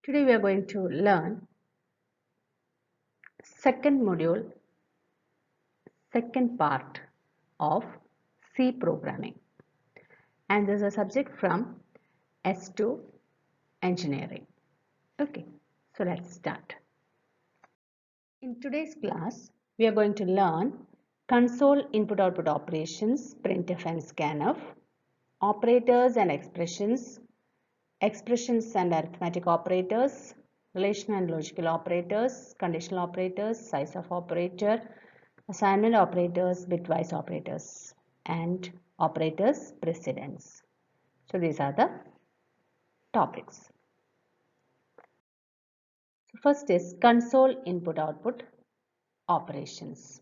Today we are going to learn second module, second part of C programming, and this is a subject from S2 engineering. Okay, so let's start. In today's class, we are going to learn console input-output operations, printf and scanf, operators and expressions, expressions and arithmetic operators, relational and logical operators, conditional operators, size of operator, assignment operators, bitwise operators, and operators precedence. So these are the topics. So first is console input output operations.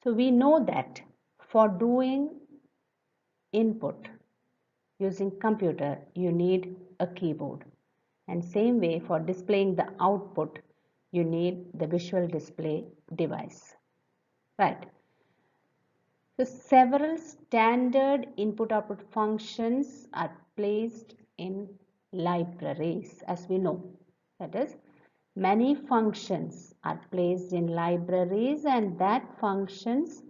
So we know that for doing input using computer you need a keyboard, and same way for displaying the output you need the visual display device, right? So several standard input output functions are placed in libraries, as we know. That is, many functions are placed in libraries, and that functions,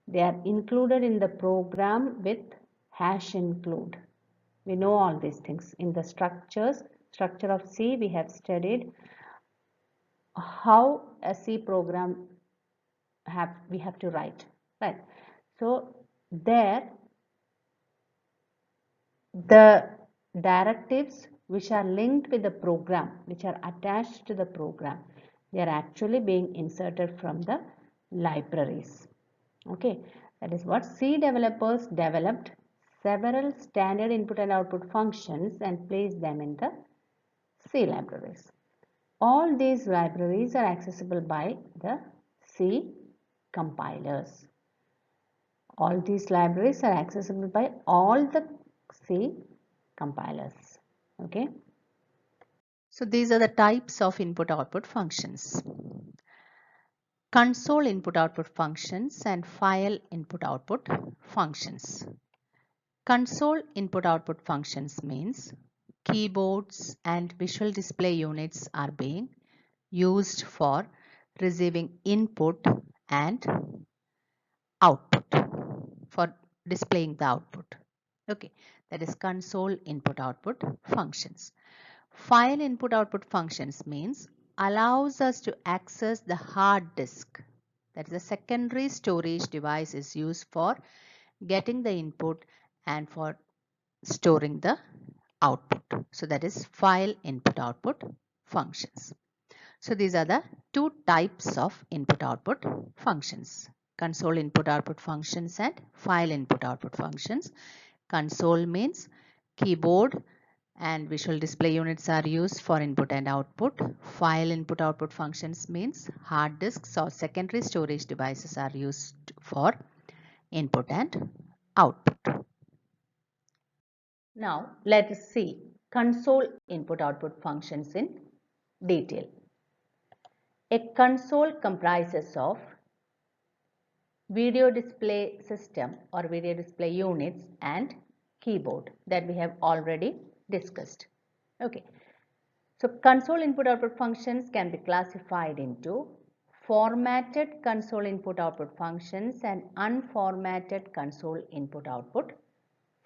they are included in the program with hash include. We know all these things. In the structure of C, we have studied how a C program we have to write, right? So there the directives which are linked with the program, which are attached to the program, they are actually being inserted from the libraries. Okay, that is what C developers developed several standard input and output functions and placed them in the C libraries. All these libraries are accessible by the C compilers. All these libraries are accessible by all the C compilers. Okay. So these are the types of input output functions. Console input output functions and file input output functions. Console input output functions means keyboards and visual display units are being used for receiving input and output, for displaying the output. Okay, that is console input output functions. File input output functions means allows us to access the hard disk. That is a secondary storage device is used for getting the input and for storing the output. So that is file input output functions. So these are the two types of input output functions: console input output functions and file input output functions. Console means keyboard and visual display units are used for input and output. File input output functions means hard disks or secondary storage devices are used for input and output. Now let us see console input output functions in detail. A console comprises of video display system or video display units and keyboard that we have already discussed. Okay. So console input output functions can be classified into formatted console input output functions and unformatted console input output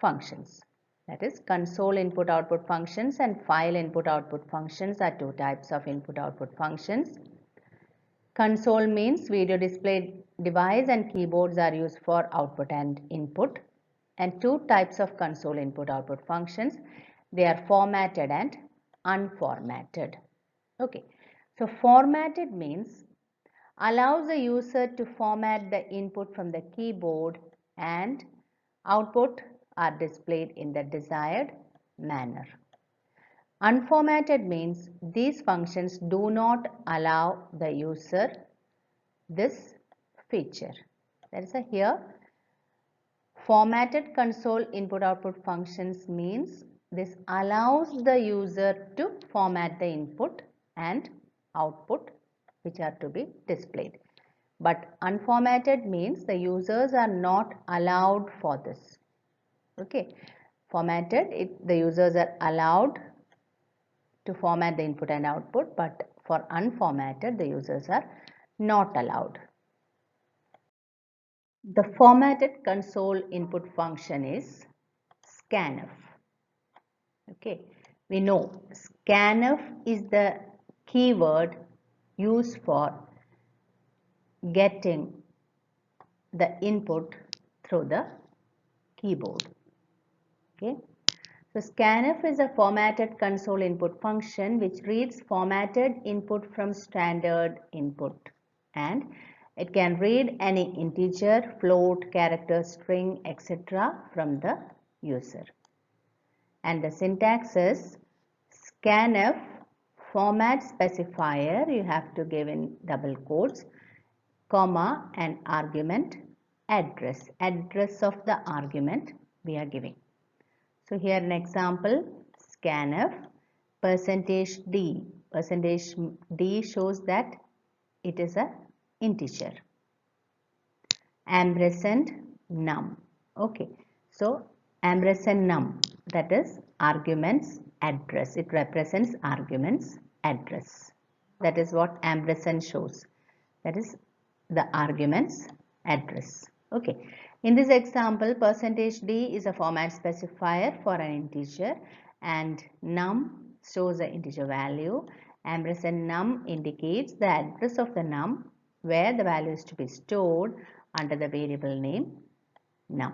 functions. That is, console input output functions and file input output functions are two types of input output functions. Console means video display device and keyboards are used for output and input. And two types of console input output functions. They are formatted and unformatted. Okay. So formatted means allows the user to format the input from the keyboard and output are displayed in the desired manner. Unformatted means these functions do not allow the user this feature. That is here formatted console input output functions means this allows the user to format the input and output which are to be displayed. But unformatted means the users are not allowed for this. Okay. Formatted, the users are allowed to format the input and output, but for unformatted the users are not allowed. The formatted console input function is scanf. Okay, we know scanf is the keyword used for getting the input through the keyboard. Okay, so scanf is a formatted console input function which reads formatted input from standard input, and it can read any integer, float, character, string, etc. from the user. And the syntax is scanf format specifier, you have to give in double quotes, comma, and argument address of the argument we are giving. So here an example, scanf %d. %d shows that it is a integer. Ampersand num. Okay, so ampersand num, that is arguments address. It represents arguments address. That is what ampersand shows. That is the arguments address. Okay, in this example, %d is a format specifier for an integer, and num shows the integer value. Ampersand num indicates the address of the num where the value is to be stored under the variable name num.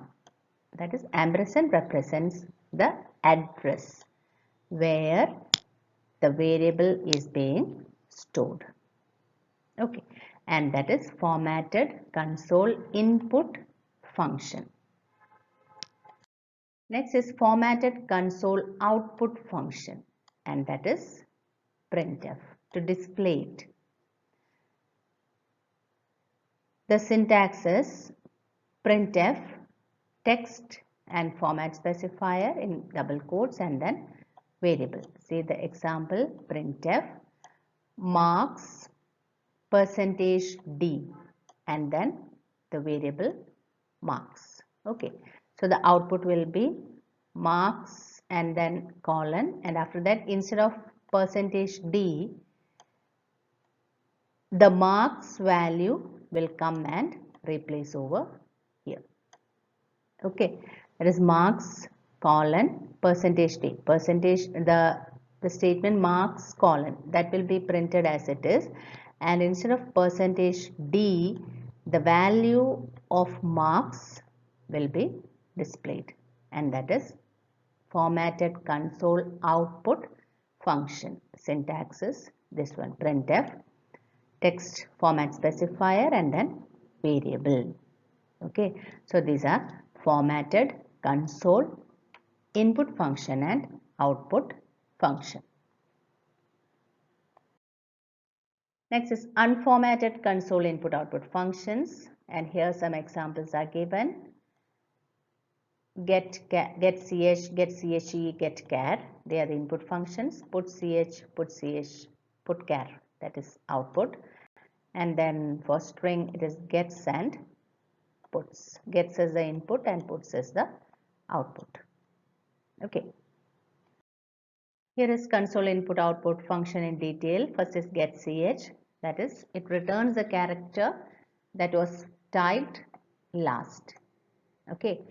That is, ampersand represents the address where the variable is being stored. Okay, and that is formatted console input function. Next is formatted console output function, and that is printf, to display it. The syntax is printf text and format specifier in double quotes and then variable. See the example, printf marks %d and then the variable marks. Okay, so the output will be marks and then colon, and after that instead of %d the marks value will come and replace over here. Okay, that is marks colon %d. The statement marks colon, that will be printed as it is, and instead of %d the value of marks will be displayed, and that is formatted console output function. Syntax is this one, printf text format specifier and then variable. Okay, so these are formatted console input function and output function. Next is unformatted console input output functions, and here some examples are given. Get ch, get che, get char, they are the input functions. Put ch, put char, that is output. And then for string it is gets and puts. Gets as the input and puts as the output. Okay. Here is console input output function in detail. First is get ch, that is it returns the character that was typed last. Okay,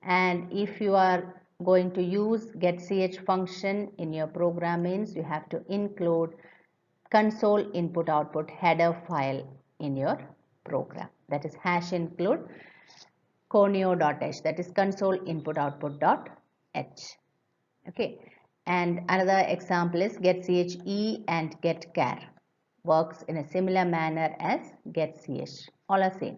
and if you are going to use get ch function in your program, means you have to include console input output header file in your program, that is hash include conio.h, that is console input output.h. Okay, and another example is get che and get char, works in a similar manner as get ch, all are same.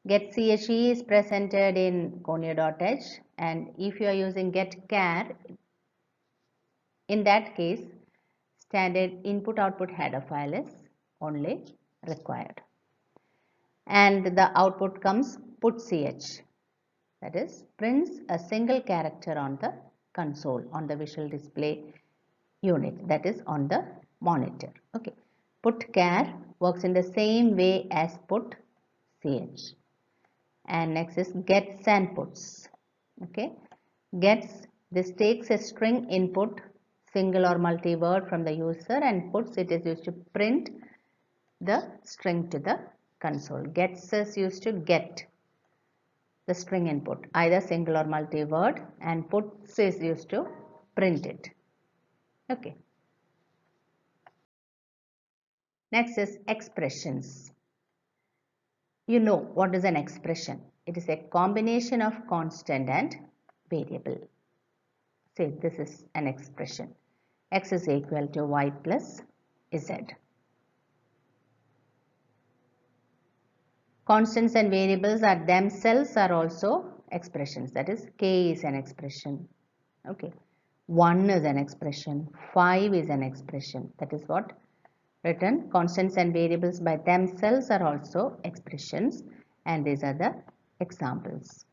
Get che is presented in conio.h, and if you are using get char, in that case standard input output header file is only required, and the output comes put ch, that is prints a single character on the console, on the visual display unit, that is on the monitor. Okay, put char works in the same way as put ch. And next is gets and puts. Okay, gets, this takes a string input single or multi-word from the user, and puts it is used to print the string to the console. Gets is used to get the string input, either single or multi-word, and puts is used to print it. Okay. Next is expressions. You know what is an expression? It is a combination of constant and variable. Say this is an expression. X is equal to y plus z. Constants and variables are themselves are also expressions. That is, k is an expression. Okay. 1 is an expression. 5 is an expression. That is what written. Constants and variables by themselves are also expressions, and these are the examples.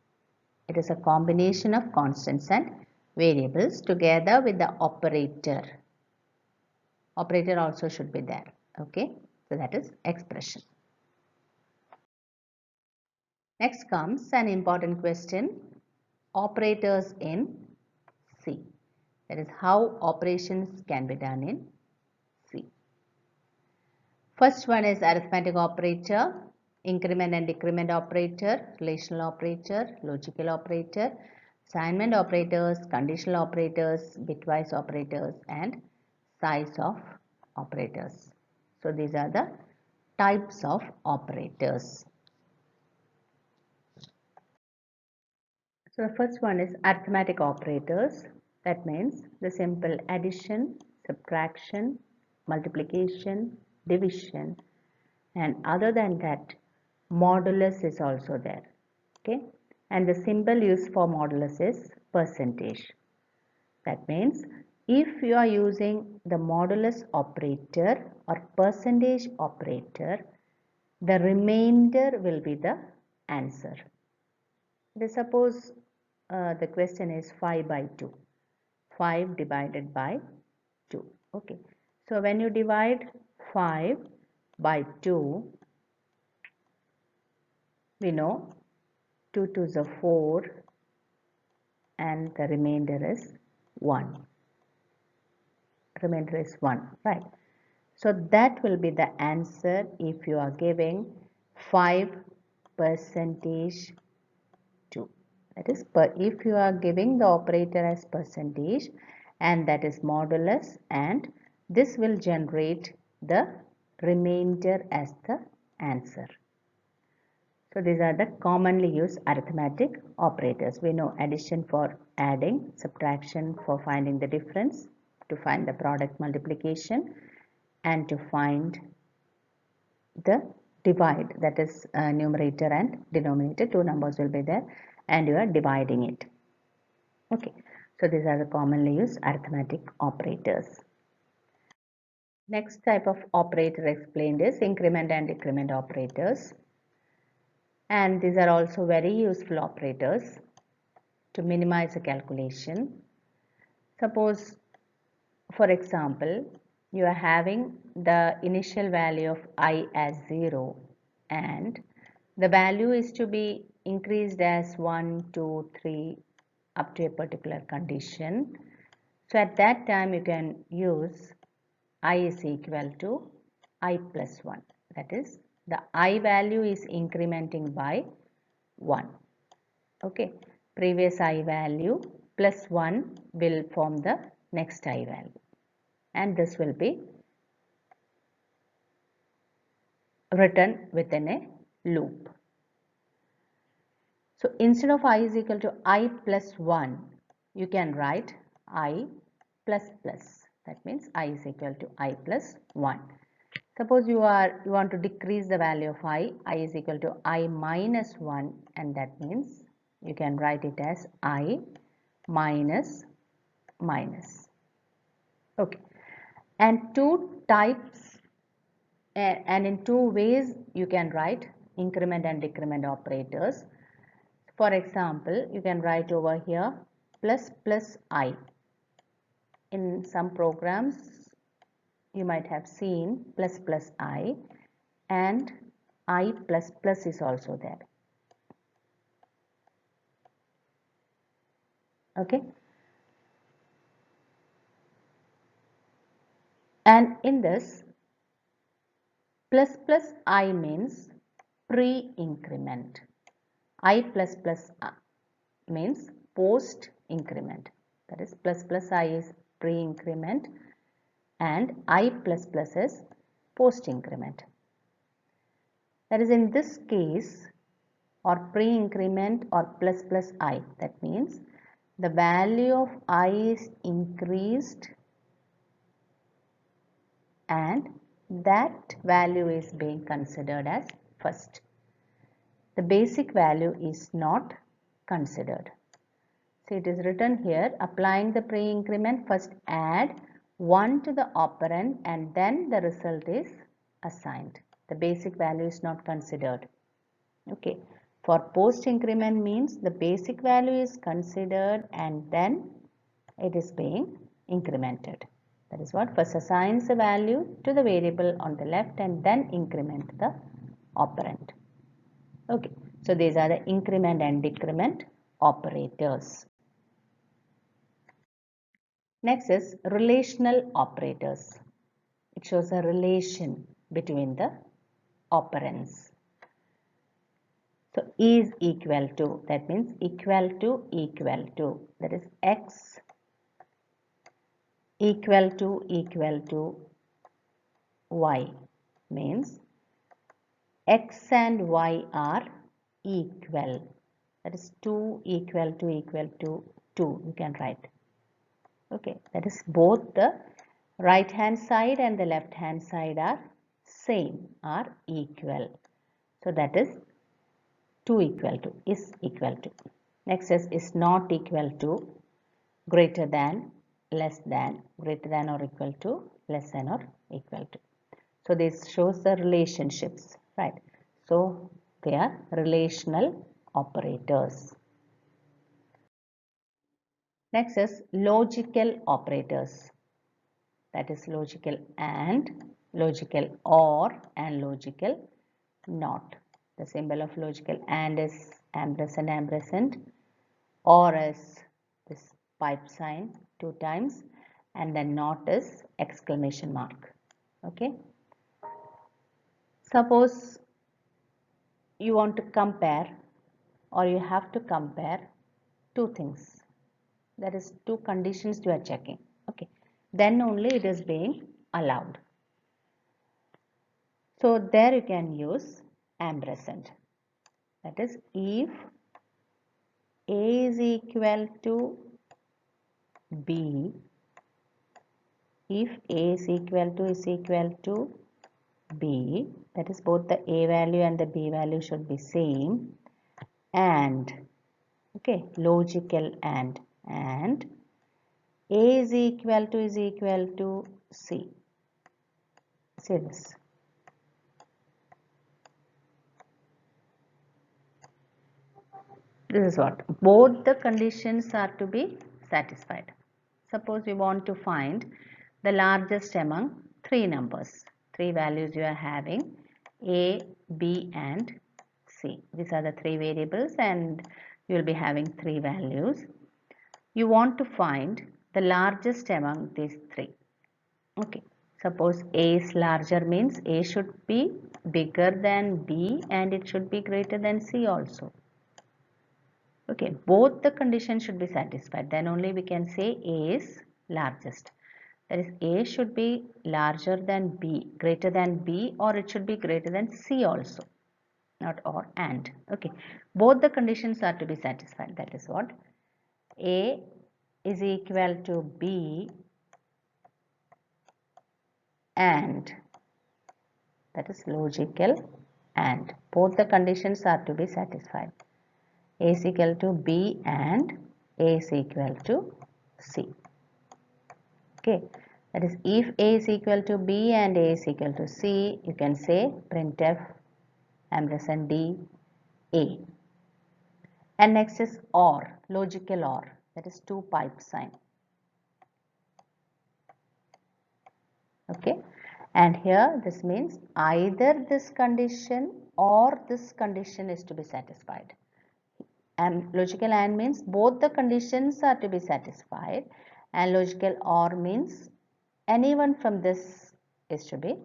It is a combination of constants and variables together with the operator. Operator also should be there. Okay. So that is expression. Next comes an important question. Operators in C. That is how operations can be done in C. First one is arithmetic operator, increment and decrement operator, relational operator, logical operator, assignment operators, conditional operators, bitwise operators, and size of operators. So these are the types of operators. So the first one is arithmetic operators. That means the simple addition, subtraction, multiplication, division, and other than that modulus is also there. Okay, and the symbol used for modulus is percentage. That means if you are using the modulus operator or percentage operator, the remainder will be the answer. Suppose the question is 5 by 2. 5 divided by 2. Okay. So when you divide 5 by 2, we know 2 2s are 4 and the remainder is 1. Remainder is 1, right? So that will be the answer if you are giving 5 percentage 2. That is, if you are giving the operator as percentage and that is modulus, and this will generate the remainder as the answer. So these are the commonly used arithmetic operators. We know addition for adding, subtraction for finding the difference, to find the product multiplication, and to find the divide, that is numerator and denominator. Two numbers will be there and you are dividing it. Okay, so these are the commonly used arithmetic operators. Next type of operator explained is increment and decrement operators, and these are also very useful operators to minimize a calculation. Suppose, for example, you are having the initial value of I as 0 and the value is to be increased as 1, 2, 3 up to a particular condition. So at that time you can use I is equal to I plus 1. That is, the I value is incrementing by 1. Okay, previous I value plus 1 will form the next I value, and this will be written within a loop. So instead of I is equal to I plus 1, you can write I plus plus. That means I is equal to I plus 1. Suppose you want to decrease the value of I is equal to I minus 1, and that means you can write it as I minus minus. Okay, and two types and in two ways you can write increment and decrement operators. For example, you can write over here plus plus I. In some programs you might have seen plus plus I, and I plus plus is also there. Okay, And in this, plus plus I means pre-increment. I plus plus means post increment. That is plus plus I is pre-increment and I plus plus is post increment. That is in this case, or pre-increment or plus plus I. That means the value of I is increased and that value is being considered as first. The basic value is not considered. So it is written here, applying the pre-increment, first add 1 to the operand and then the result is assigned. The basic value is not considered. Okay. For post increment means the basic value is considered and then it is being incremented. That is what first assigns the value to the variable on the left and then increment the operand. Okay. So these are the increment and decrement operators. Next is relational operators. It shows a relation between the operands. So is equal to, that means equal to, that is x equal to y means x and y are equal. That is 2 equal to 2, you can write. Okay, that is both the right hand side and the left hand side are same, are equal. So that is 2 equal to, is equal to. Next is not equal to, greater than, less than, greater than or equal to, less than or equal to. So this shows the relationships, right? So they are relational operators. Next is logical operators. That is logical and, logical or, and logical not. The symbol of logical and is ampersand ampersand, or is this pipe sign 2 times, and then not is exclamation mark. Okay. Suppose you want to compare, or you have to compare two things. That is two conditions you are checking. Okay. Then only it is being allowed. So there you can use ampersand. That is if A is equal to B, if A is equal to B, that is both the A value and the B value should be same, and okay, logical and A is equal to C. See this. This is what both the conditions are to be satisfied. Suppose you want to find the largest among three numbers, three values you are having, A, B and C. These are the three variables and you will be having three values. You want to find the largest among these three. Okay. Suppose A is larger means A should be bigger than B and it should be greater than C also. Okay, both the conditions should be satisfied. Then only we can say A is largest. That is, A should be larger than B, greater than B, or it should be greater than C also. Not or and. Okay, both the conditions are to be satisfied. That is what A is equal to B and, that is logical and. Both the conditions are to be satisfied. A is equal to B and A is equal to C. Okay, that is if A is equal to B and A is equal to C, you can say printf ampersand D A. And next is or, logical or, that is two pipe sign. Okay, and here this means either this condition or this condition is to be satisfied. And logical and means both the conditions are to be satisfied, and logical or means Any one from this is to be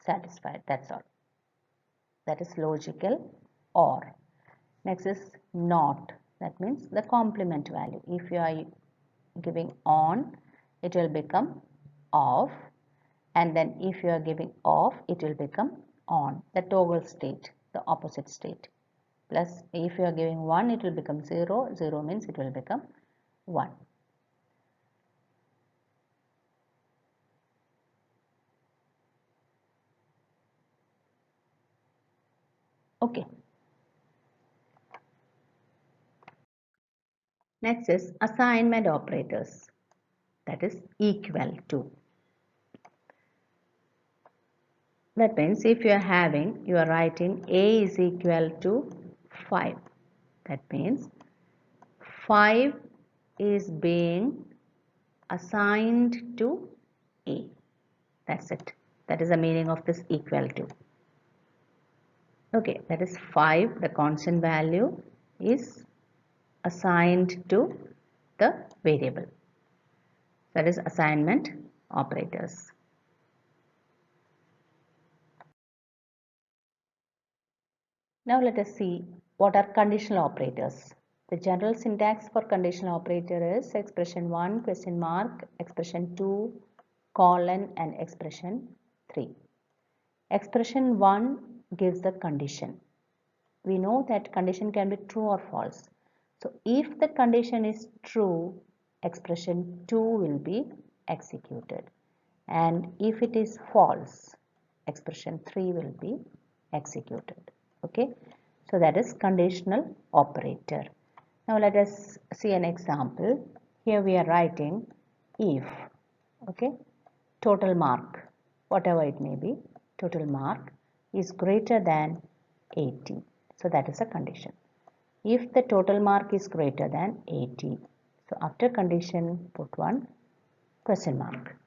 satisfied. That's all. That is logical OR. Next is NOT. That means the complement value. If you are giving on, it will become off, and then if you are giving off, it will become on. The toggle state, the opposite state. Plus if you are giving 1, it will become 0. 0 means it will become 1. Okay. Next is assignment operators. That is equal to. That means if you are writing A is equal to 5. That means 5 is being assigned to A. That's it. That is the meaning of this equal to. Okay, that is 5. The constant value is assigned to the variable. That is assignment operators. Now let us see what are conditional operators. The general syntax for conditional operator is expression 1 question mark, expression 2 colon, and expression 3. Expression 1 gives the condition. We know that condition can be true or false. So if the condition is true, expression 2 will be executed. And if it is false, expression 3 will be executed. Okay, so that is conditional operator. Now let us see an example. Here we are writing if, okay, total mark, whatever it may be, total mark is greater than 80. So that is a condition. If the total mark is greater than 80, so after condition put one question mark.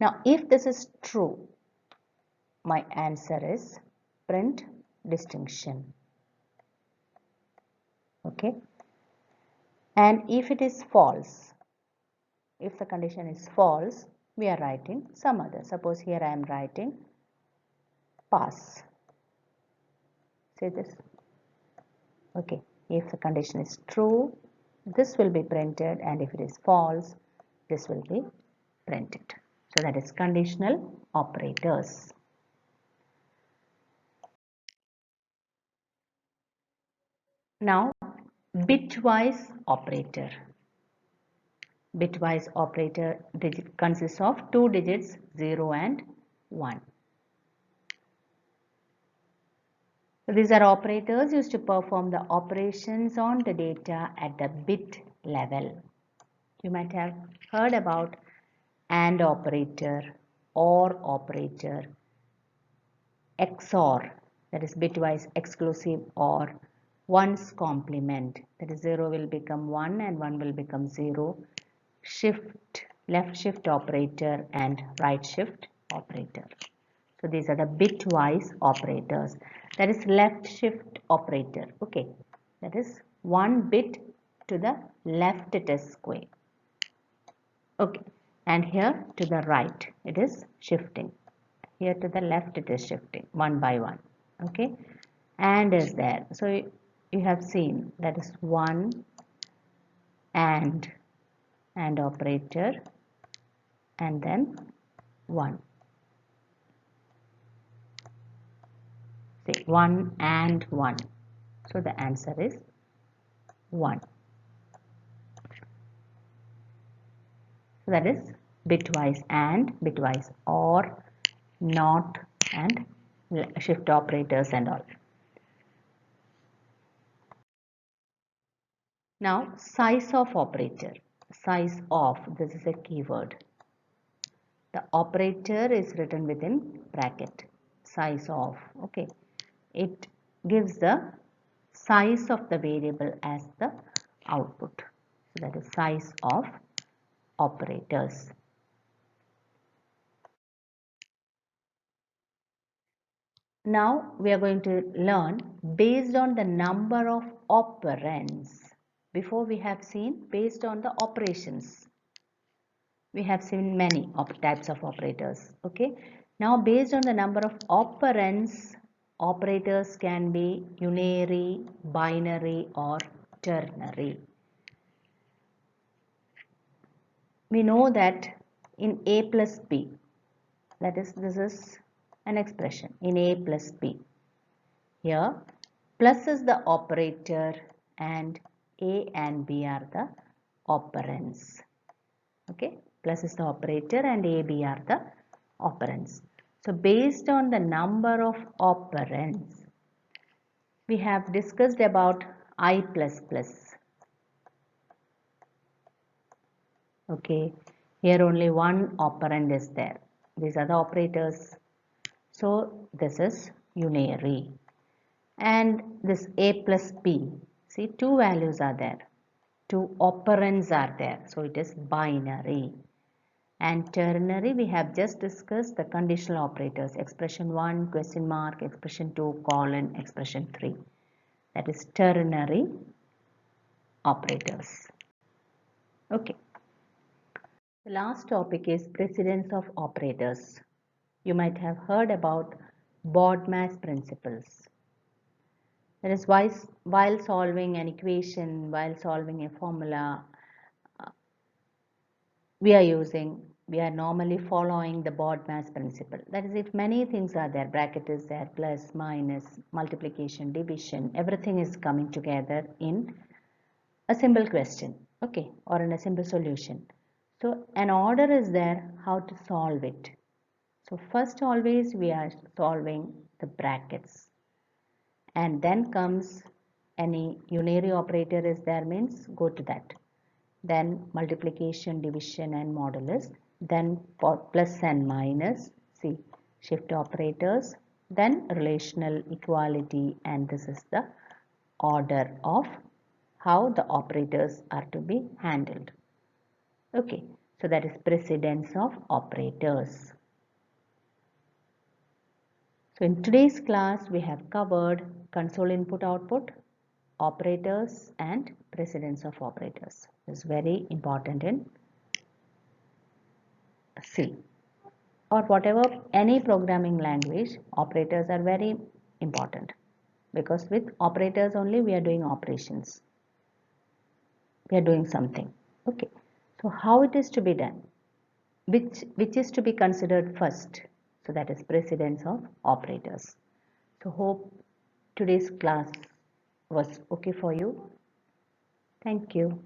Now if this is true, my answer is print distinction. Okay, and if it is false, if the condition is false, we are writing some other. Suppose here I am writing pass. See this? Okay, if the condition is true, this will be printed, and if it is false, this will be printed. So that is conditional operators. Now bitwise operator. Bitwise operator consists of two digits 0 and 1. These are operators used to perform the operations on the data at the bit level. You might have heard about AND operator, OR operator, XOR, that is bitwise exclusive OR, one's complement, that is 0 will become 1 and 1 will become 0, shift, left shift operator, and right shift operator. So these are the bitwise operators. That is left shift operator. Okay, that is 1 bit to the left it is square. Okay, and here to the right it is shifting. Here to the left it is shifting one by one. Okay, and is there. So you have seen that is 1 and operator, and then 1. Say 1 and 1. So the answer is 1. So that is bitwise AND, bitwise OR, NOT, and shift operators and all. Now size of operator. Size of, this is a keyword. The operator is written within bracket. Size of, okay. It gives the size of the variable as the output. So that is size of operators. Now we are going to learn based on the number of operands. Before we have seen based on the operations. We have seen many types of operators. Okay. Now based on the number of operands, operators can be unary, binary or ternary. We know that in A plus B, that is, this is an expression in A plus B. Here plus is the operator and A and B are the operands. Okay, plus is the operator and A, B are the operands. So based on the number of operands, we have discussed about I plus plus. Okay, here only one operand is there. These are the operators. So this is unary. And this A plus B, see, two values are there. Two operands are there. So it is binary. And ternary, we have just discussed the conditional operators. Expression 1, question mark, expression 2, colon, expression 3. That is ternary operators. Okay. The last topic is precedence of operators. You might have heard about BODMAS principles. That is, while solving an equation, while solving a formula, we are normally following the BODMAS principle. That is, if many things are there, bracket is there, plus, minus, multiplication, division, everything is coming together in a simple question, okay, or in a simple solution. So an order is there how to solve it. So first always we are solving the brackets, and then comes any unary operator is there means go to that. Then multiplication, division and modulus, then plus and minus, see, shift operators, then relational equality, and this is the order of how the operators are to be handled. Okay, so that is precedence of operators. So in today's class we have covered console input output, operators and precedence of operators. This is very important in C or whatever, any programming language. Operators are very important because with operators only we are doing operations, we are doing something. Okay, so how it is to be done, which is to be considered first, so that is precedence of operators. So hope today's class was okay for you. Thank you.